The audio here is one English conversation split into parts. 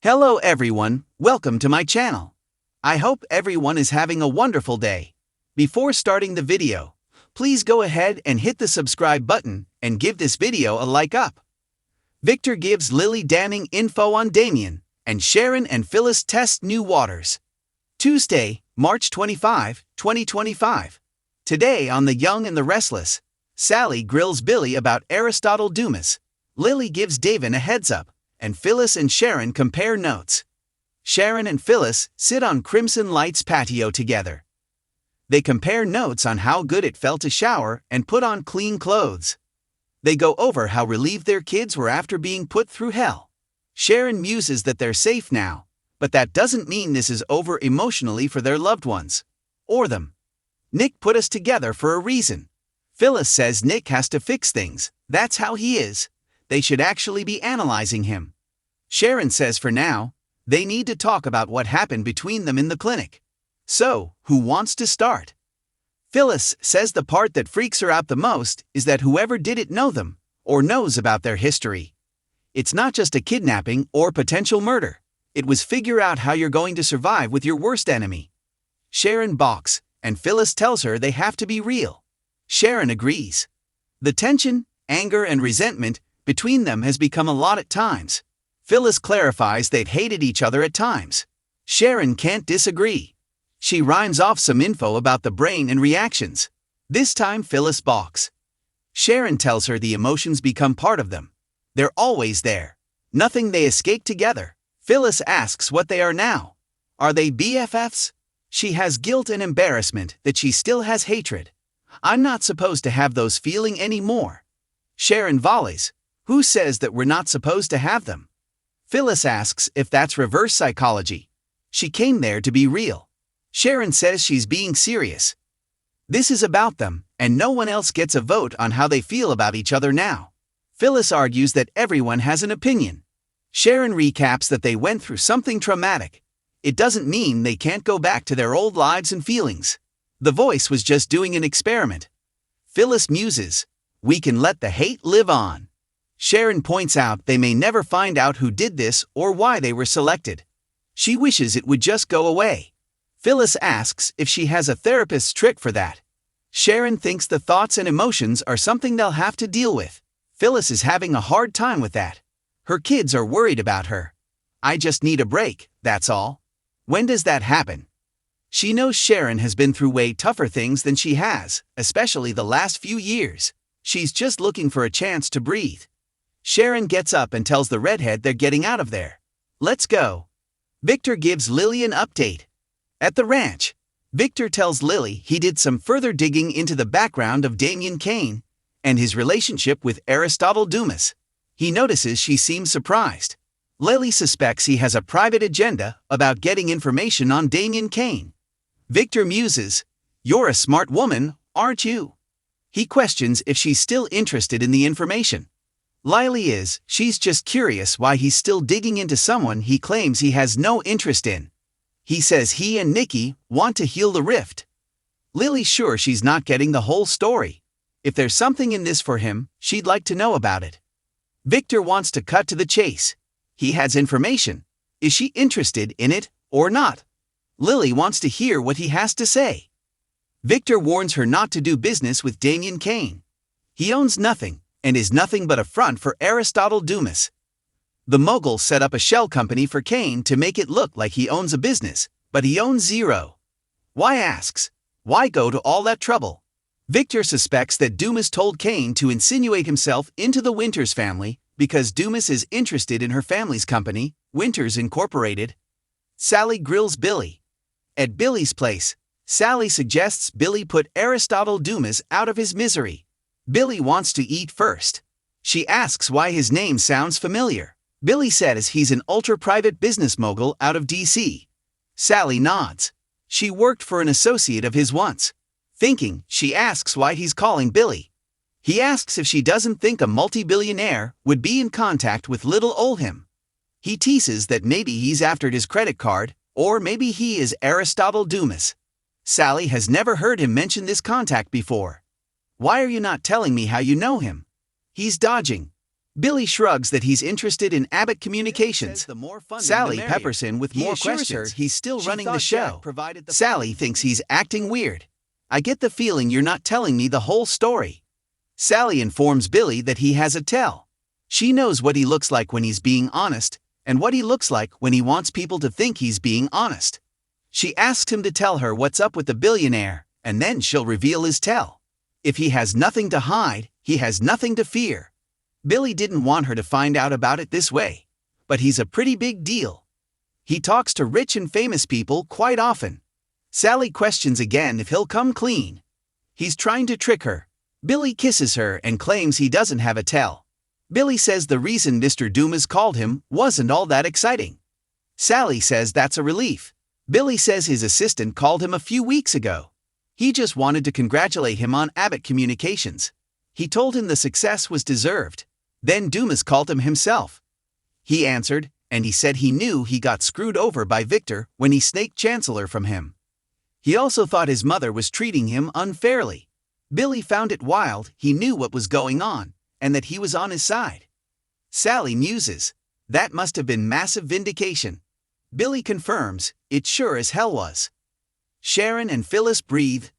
Hello everyone, welcome to my channel. I hope everyone is having a wonderful day. Before starting the video, please go ahead and hit the subscribe button and give this video a like up. Victor gives Lily damning info on Damien, and Sharon and Phyllis test new waters. Tuesday, March 25, 2025. Today on The Young and the Restless, Sally grills Billy about Aristotle Dumas. Lily gives David a heads up, and Phyllis and Sharon compare notes. Sharon and Phyllis sit on Crimson Light's patio together. They compare notes on how good it felt to shower and put on clean clothes. They go over how relieved their kids were after being put through hell. Sharon muses that they're safe now, but that doesn't mean this is over emotionally for their loved ones. Or them. Nick put us together for a reason. Phyllis says Nick has to fix things, that's how he is. They should actually be analyzing him. Sharon says for now, they need to talk about what happened between them in the clinic. So, who wants to start? Phyllis says the part that freaks her out the most is that whoever did it know them, or knows about their history. It's not just a kidnapping or potential murder. It was figure out how you're going to survive with your worst enemy. Sharon balks, and Phyllis tells her they have to be real. Sharon agrees. The tension, anger and resentment between them has become a lot at times. Phyllis clarifies they've hated each other at times. Sharon can't disagree. She rhymes off some info about the brain and reactions. This time Phyllis balks. Sharon tells her the emotions become part of them. They're always there. Nothing they escape together. Phyllis asks what they are now. Are they BFFs? She has guilt and embarrassment that she still has hatred. I'm not supposed to have those feeling anymore. Sharon volleys. Who says that we're not supposed to have them? Phyllis asks if that's reverse psychology. She came there to be real. Sharon says she's being serious. This is about them, and no one else gets a vote on how they feel about each other now. Phyllis argues that everyone has an opinion. Sharon recaps that they went through something traumatic. It doesn't mean they can't go back to their old lives and feelings. The voice was just doing an experiment. Phyllis muses, we can let the hate live on. Sharon points out they may never find out who did this or why they were selected. She wishes it would just go away. Phyllis asks if she has a therapist's trick for that. Sharon thinks the thoughts and emotions are something they'll have to deal with. Phyllis is having a hard time with that. Her kids are worried about her. I just need a break, that's all. When does that happen? She knows Sharon has been through way tougher things than she has, especially the last few years. She's just looking for a chance to breathe. Sharon gets up and tells the redhead they're getting out of there. Let's go. Victor gives Lily an update. At the ranch, Victor tells Lily he did some further digging into the background of Damien Kane and his relationship with Aristotle Dumas. He notices she seems surprised. Lily suspects he has a private agenda about getting information on Damien Kane. Victor muses, "You're a smart woman, aren't you?" He questions if she's still interested in the information. Lily is, she's just curious why he's still digging into someone he claims he has no interest in. He says he and Nikki want to heal the rift. Lily's sure she's not getting the whole story. If there's something in this for him, she'd like to know about it. Victor wants to cut to the chase. He has information. Is she interested in it or not? Lily wants to hear what he has to say. Victor warns her not to do business with Damien Kane. He owns nothing and is nothing but a front for Aristotle Dumas. The mogul set up a shell company for Kane to make it look like he owns a business, but he owns zero. Why asks? Why go to all that trouble? Victor suspects that Dumas told Kane to insinuate himself into the Winters family because Dumas is interested in her family's company, Winters Incorporated. Sally grills Billy. At Billy's place, Sally suggests Billy put Aristotle Dumas out of his misery. Billy wants to eat first. She asks why his name sounds familiar. Billy says he's an ultra-private business mogul out of DC. Sally nods. She worked for an associate of his once. Thinking, she asks why he's calling Billy. He asks if she doesn't think a multi-billionaire would be in contact with little ol' him. He teases that maybe he's after his credit card, or maybe he is Aristotle Dumas. Sally has never heard him mention this contact before. Why are you not telling me how you know him? He's dodging. Billy shrugs that he's interested in Abbott Communications. Sally peppers him with more questions. He's still running the show. Sally thinks he's acting weird. I get the feeling you're not telling me the whole story. Sally informs Billy that he has a tell. She knows what he looks like when he's being honest, and what he looks like when he wants people to think he's being honest. She asks him to tell her what's up with the billionaire, and then she'll reveal his tell. If he has nothing to hide, he has nothing to fear. Billy didn't want her to find out about it this way, but he's a pretty big deal. He talks to rich and famous people quite often. Sally questions again if he'll come clean. He's trying to trick her. Billy kisses her and claims he doesn't have a tell. Billy says the reason Mr. Dumas called him wasn't all that exciting. Sally says that's a relief. Billy says his assistant called him a few weeks ago. He just wanted to congratulate him on Abbott Communications. He told him the success was deserved. Then Dumas called him himself. He answered, and he said he knew he got screwed over by Victor when he snaked Chancellor from him. He also thought his mother was treating him unfairly. Billy found it wild he knew what was going on, and that he was on his side. Sally muses. That must have been massive vindication. Billy confirms, it sure as hell was. Sharon and Phyllis breathe.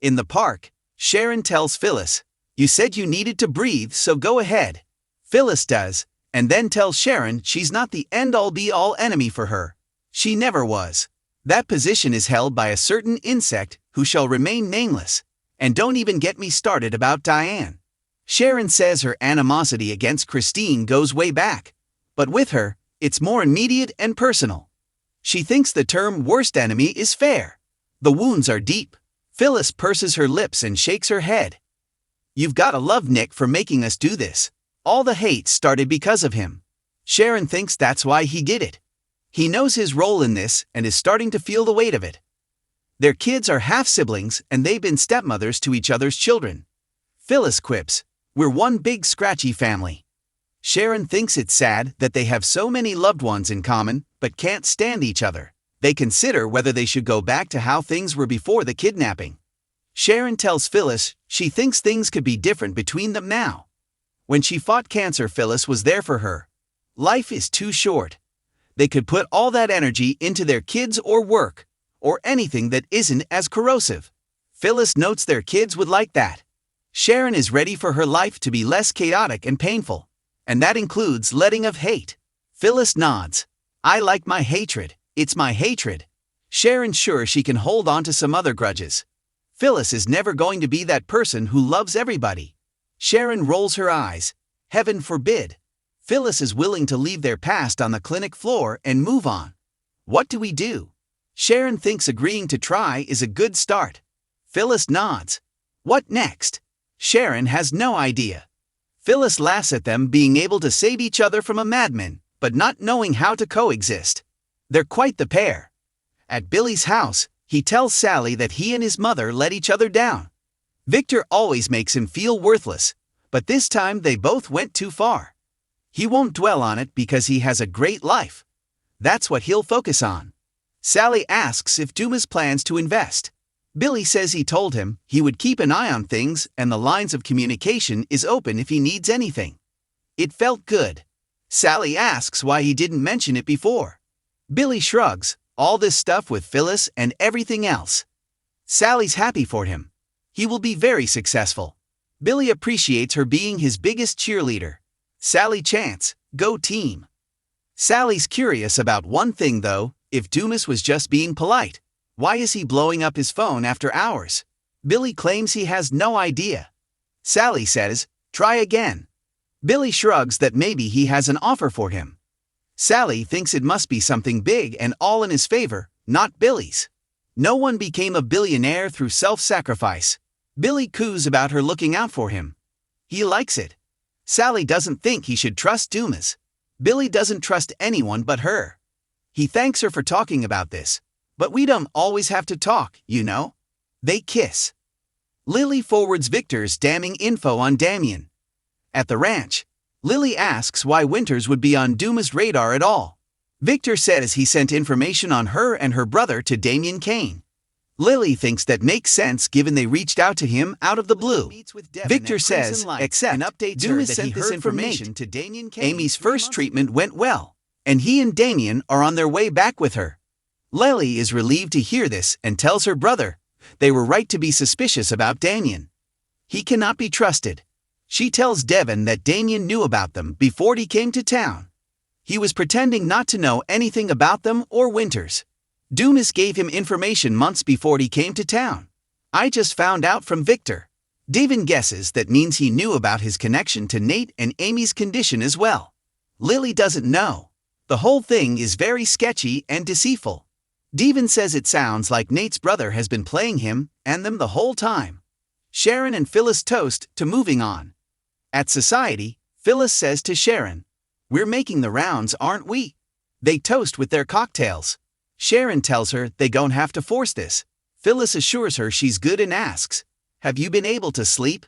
In the park, Sharon tells Phyllis, "You said you needed to breathe, so go ahead." Phyllis does, and then tells Sharon she's not the end-all be-all enemy for her. She never was. That position is held by a certain insect who shall remain nameless. And don't even get me started about Diane. Sharon says her animosity against Christine goes way back, but with her, it's more immediate and personal. She thinks the term worst enemy is fair. The wounds are deep. Phyllis purses her lips and shakes her head. You've gotta love Nick for making us do this. All the hate started because of him. Sharon thinks that's why he did it. He knows his role in this and is starting to feel the weight of it. Their kids are half-siblings and they've been stepmothers to each other's children. Phyllis quips, "We're one big scratchy family." Sharon thinks it's sad that they have so many loved ones in common but can't stand each other. They consider whether they should go back to how things were before the kidnapping. Sharon tells Phyllis she thinks things could be different between them now. When she fought cancer, Phyllis was there for her. Life is too short. They could put all that energy into their kids or work, or anything that isn't as corrosive. Phyllis notes their kids would like that. Sharon is ready for her life to be less chaotic and painful, and that includes letting of hate. Phyllis nods. I like my hatred. It's my hatred. Sharon's sure she can hold on to some other grudges. Phyllis is never going to be that person who loves everybody. Sharon rolls her eyes. Heaven forbid. Phyllis is willing to leave their past on the clinic floor and move on. What do we do? Sharon thinks agreeing to try is a good start. Phyllis nods. What next? Sharon has no idea. Phyllis laughs at them being able to save each other from a madman, but not knowing how to coexist. They're quite the pair. At Billy's house, he tells Sally that he and his mother let each other down. Victor always makes him feel worthless, but this time they both went too far. He won't dwell on it because he has a great life. That's what he'll focus on. Sally asks if Dumas plans to invest. Billy says he told him he would keep an eye on things and the lines of communication is open if he needs anything. It felt good. Sally asks why he didn't mention it before. Billy shrugs, all this stuff with Phyllis and everything else. Sally's happy for him. He will be very successful. Billy appreciates her being his biggest cheerleader. Sally chants, "Go team." Sally's curious about one thing though, if Dumas was just being polite. Why is he blowing up his phone after hours? Billy claims he has no idea. Sally says, "Try again." Billy shrugs that maybe he has an offer for him. Sally thinks it must be something big and all in his favor, not Billy's. No one became a billionaire through self-sacrifice. Billy coos about her looking out for him. He likes it. Sally doesn't think he should trust Dumas. Billy doesn't trust anyone but her. He thanks her for talking about this. But we don't always have to talk, you know. They kiss. Lily forwards Victor's damning info on Damien. At the ranch, Lily asks why Winters would be on Dumas' radar at all. Victor says he sent information on her and her brother to Damien Kane. Lily thinks that makes sense given they reached out to him out of the blue. Victor says, except, and updates Doom has sent this information to Damien. Amy's first treatment went well, and he and Damien are on their way back with her. Lily is relieved to hear this and tells her brother they were right to be suspicious about Damien. He cannot be trusted. She tells Devon that Damien knew about them before he came to town. He was pretending not to know anything about them or Winters. Dumas gave him information months before he came to town. I just found out from Victor. Devon guesses that means he knew about his connection to Nate and Amy's condition as well. Lily doesn't know. The whole thing is very sketchy and deceitful. Devon says it sounds like Nate's brother has been playing him and them the whole time. Sharon and Phyllis toast to moving on. At Society, Phyllis says to Sharon, "We're making the rounds, aren't we?" They toast with their cocktails. Sharon tells her they don't have to force this. Phyllis assures her she's good and asks, "Have you been able to sleep?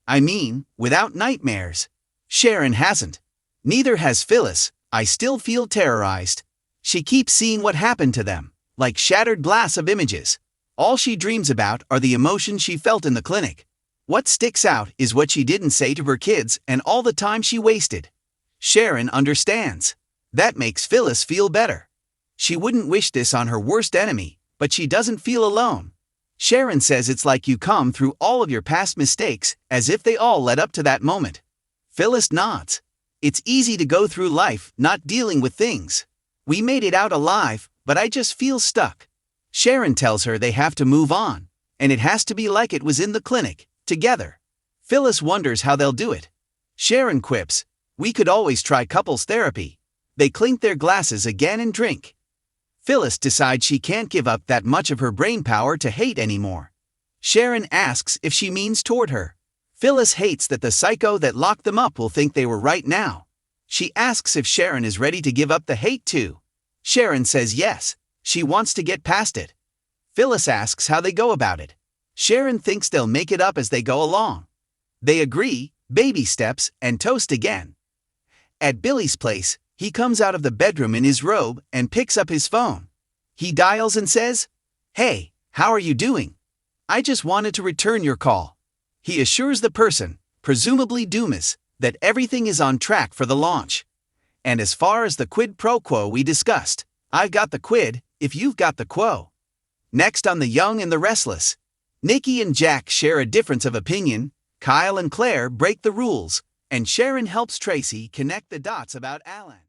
I mean, without nightmares?" Sharon hasn't. Neither has Phyllis. I still feel terrorized. She keeps seeing what happened to them, like shattered glass of images. All she dreams about are the emotions she felt in the clinic. What sticks out is what she didn't say to her kids and all the time she wasted. Sharon understands. That makes Phyllis feel better. She wouldn't wish this on her worst enemy, but she doesn't feel alone. Sharon says it's like you come through all of your past mistakes as if they all led up to that moment. Phyllis nods. It's easy to go through life not dealing with things. We made it out alive, but I just feel stuck. Sharon tells her they have to move on, and it has to be like it was in the clinic, together. Phyllis wonders how they'll do it. Sharon quips, "We could always try couples therapy." They clink their glasses again and drink. Phyllis decides she can't give up that much of her brain power to hate anymore. Sharon asks if she means toward her. Phyllis hates that the psycho that locked them up will think they were right now. She asks if Sharon is ready to give up the hate too. Sharon says yes, she wants to get past it. Phyllis asks how they go about it. Sharon thinks they'll make it up as they go along. They agree, baby steps, and toast again. At Billy's place, he comes out of the bedroom in his robe and picks up his phone. He dials and says, "Hey, how are you doing? I just wanted to return your call." He assures the person, presumably Dumas, that everything is on track for the launch. And as far as the quid pro quo we discussed, I've got the quid, if you've got the quo. Next on The Young and the Restless, Nikki and Jack share a difference of opinion, Kyle and Claire break the rules, and Sharon helps Tracy connect the dots about Alan.